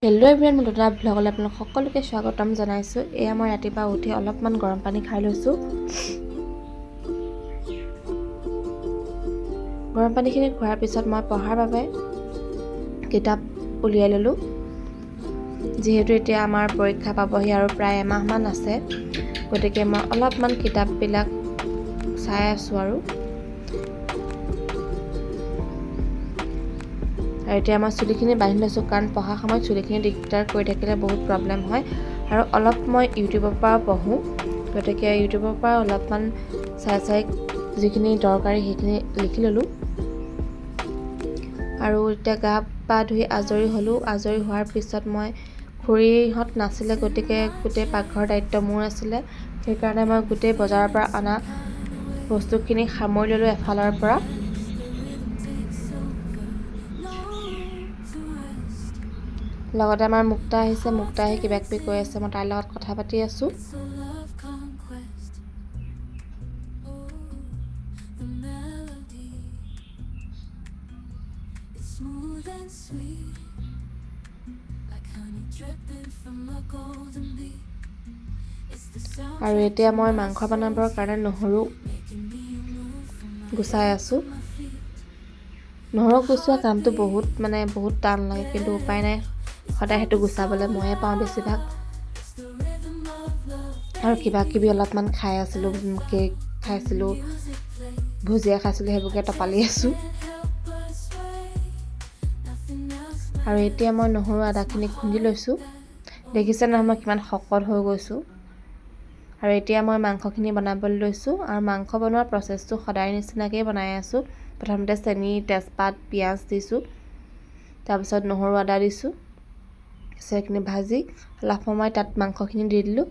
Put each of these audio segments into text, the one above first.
Hello' everyone, মোৰ দুটা ব্লগলৈ আপোনালোক সকলোকে স্বাগতম জনাইছোঁ। এয়া মই ৰাতিপুৱা উঠি অলপমান গৰম পানী খাই লৈছোঁ। গৰম পানীখিনি খোৱাৰ পিছত মই পঢ়াৰ বাবে কিতাপ উলিয়াই ল'লোঁ। যিহেতু এতিয়া আমাৰ পৰীক্ষা পাবহি আৰু প্ৰায় এমাহমান আছে, গতিকে মই অলপমান কিতাপবিলাক চাই আছোঁ আৰু এতিয়া মই চুলিখিনি বান্ধি লৈছোঁ, কাৰণ পঢ়া সময়ত চুলিখিনি দিগদাৰ কৰি থাকিলে বহুত প্ৰব্লেম হয়। আৰু অলপ মই ইউটিউবৰ পৰাও পঢ়োঁ, গতিকে ইউটিউবৰ পৰা অলপমান চাই যিখিনি দৰকাৰী সেইখিনি লিখি ল'লোঁ। আৰু এতিয়া গা পা ধুই আজৰি হ'লোঁ। আজৰি হোৱাৰ পিছত মই খুৰীহঁত নাছিলে, গতিকে গোটেই পাকঘৰৰ দায়িত্ব মোৰ আছিলে। সেইকাৰণে মই গোটেই বজাৰৰ পৰা অনা বস্তুখিনি সামৰি ল'লোঁ এফালৰ পৰা। লগতে আমাৰ মুক্তা আহিছে, মুক্তা আহি কিবা কিবি কৈ আছে, মই তাইৰ লগত কথা পাতি আছোঁ। আৰু এতিয়া মই মাংস বনাবৰ কাৰণে নহৰু গুচাই আছোঁ। নহৰু গুচোৱা কামটো বহুত টান লাগে, কিন্তু উপায় নাই, সদায় সেইটো গুচাবলৈ ময়ে পাওঁ বেছিভাগ। আৰু কিবা কিবি অলপমান খাই আছিলোঁ, কেক খাইছিলোঁ, ভুজিয়া খাইছিলোঁ, সেইবোৰকে টপালি আছোঁ। আৰু এতিয়া মই নহৰু আদাখিনি খুন্দি লৈছোঁ। দেখিছে নহয় মই কিমান শকত হৈ গৈছোঁ। আৰু এতিয়া মই মাংসখিনি বনাবলৈ লৈছোঁ। আৰু মাংস বনোৱাৰ প্ৰচেছটো সদায় নিচিনাকেই বনাই আছোঁ। প্ৰথমতে চেনি, তেজপাত, পিঁয়াজ দিছোঁ, তাৰপিছত নহৰু আদা দিছোঁ, সেইখিনি ভাজি অলপ সময় তাত মাংসখিনি দি দিলোঁ।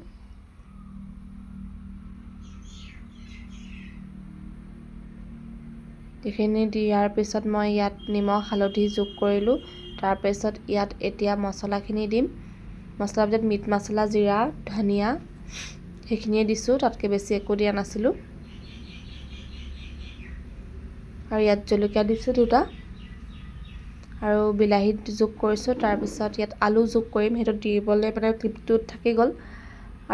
এইখিনি দিয়াৰ পিছত মই ইয়াত নিমখ হালধি যোগ কৰিলোঁ। তাৰপিছত ইয়াত এতিয়া মছলাখিনি দিম। মছলাৰ ভিতৰত মিট মছলা, জিৰা, ধনিয়া সেইখিনিয়ে দিছোঁ, তাতকৈ বেছি একো দিয়া নাছিলোঁ। আৰু ইয়াত জলকীয়া দিছোঁ 2টা, আৰু বিলাহী যোগ কৰিছোঁ। তাৰপিছত ইয়াত আলু যোগ কৰিম, সেইটো দিবলৈ ক্লিপটোত থাকি গ'ল।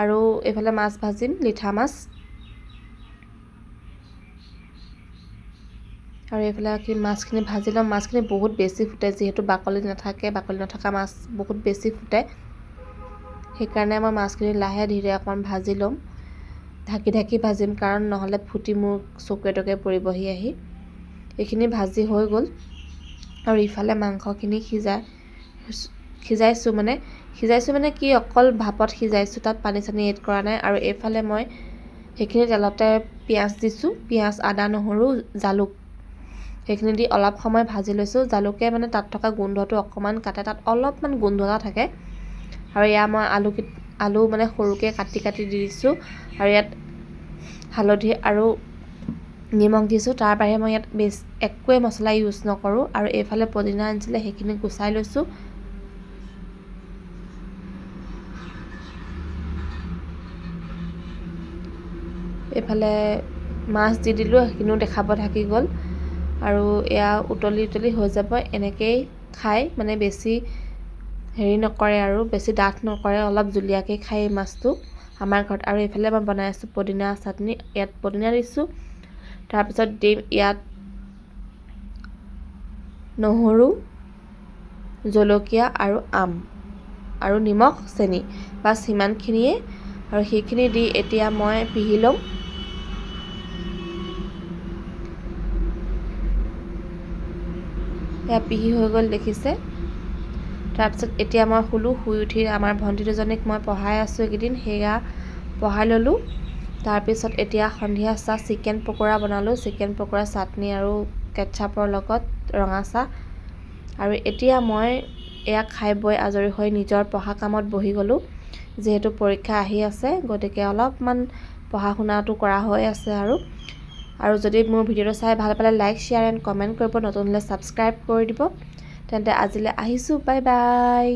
আৰু এইফালে মাছ ভাজিম, লিঠা মাছ। আৰু এইফালে মাছখিনি ভাজি ল'ম। মাছখিনি বহুত বেছি ফুটে, যিহেতু বাকলি নথকা মাছ বহুত বেছি ফুটে। সেইকাৰণে মই মাছখিনি লাহে ধীৰে অকণমান ভাজি ল'ম, ঢাকি ভাজিম, কাৰণ নহ'লে ফুটি মোৰ চকুৱে তকুৱে পৰিবহি আহি। এইখিনি ভাজি হৈ গ'ল। আৰু ইফালে মাংসখিনি সিজাইছোঁ মানে কি, অকল ভাপত সিজাইছোঁ, তাত পানী চানী এড কৰা নাই। আৰু এইফালে মই সেইখিনি তেলতে পিঁয়াজ দিছোঁ, পিঁয়াজ, আদা, নহৰু, জালুক সেইখিনি দি অলপ সময় ভাজি লৈছোঁ। জালুকে তাত থকা গোন্ধটো অকণমান কাটে, তাত অলপমান গোন্ধ এটা থাকে। আৰু এয়া মই আলু সৰুকৈ কাটি দি দিছোঁ। আৰু ইয়াত হালধি আৰু নিমখ দিছোঁ। তাৰ বাহিৰে মই ইয়াত একোৱে মছলা ইউজ নকৰোঁ। আৰু এইফালে পদিনা আনিছিলে, সেইখিনি গুচাই লৈছোঁ। এইফালে মাছ দি দিলোঁ, সেইখিনিও দেখাব থাকি গ'ল। আৰু এয়া উতলি হৈ যাব। এনেকেই খাই বেছি হেৰি নকৰে আৰু বেছি ডাঠ নকৰে, অলপ জুলীয়াকৈ খাই এই মাছটো আমাৰ ঘৰত। আৰু এইফালে মই বনাই আছোঁ পদিনা চাটনি। ইয়াত পদিনা দিছোঁ, তাৰপিছত দিম ইয়াত নহৰু, জলকীয়া আৰু আম আৰু নিমখ, চেনি, বাছ সিমানখিনিয়ে। আৰু সেইখিনি দি এতিয়া মই পিহি ল'ম। এয়া পিহি হৈ গ'ল, দেখিছে। তাৰপিছত এতিয়া মই শুই উঠি আমাৰ ভণ্টি দুজনীক মই পঢ়াই আছোঁ এইকেইদিন, সেয়া পঢ়াই ল'লোঁ। তাৰপিছত এতিয়া সন্ধিয়া চাহ চিকেন পকোৰা বনালোঁ, চিকেন পকোৰা, চাটনি আৰু কেটচাপৰ লগত ৰঙা চাহ। আৰু এতিয়া মই এয়া খাই বৈ আজৰি হৈ নিজৰ পঢ়া কামত বহি গ'লোঁ। যিহেতু পৰীক্ষা আহি আছে, গতিকে অলপমান পঢ়া শুনাটো কৰা হৈ আছে। আৰু যদি মোৰ ভিডিঅ'টো চাই ভাল পালে লাইক, শ্বেয়াৰ এণ্ড কমেণ্ট কৰিব, নতুন হ'লে ছাবস্ক্ৰাইব কৰি দিব। তেন্তে আজিলৈ আহিছোঁ, বাই বাই।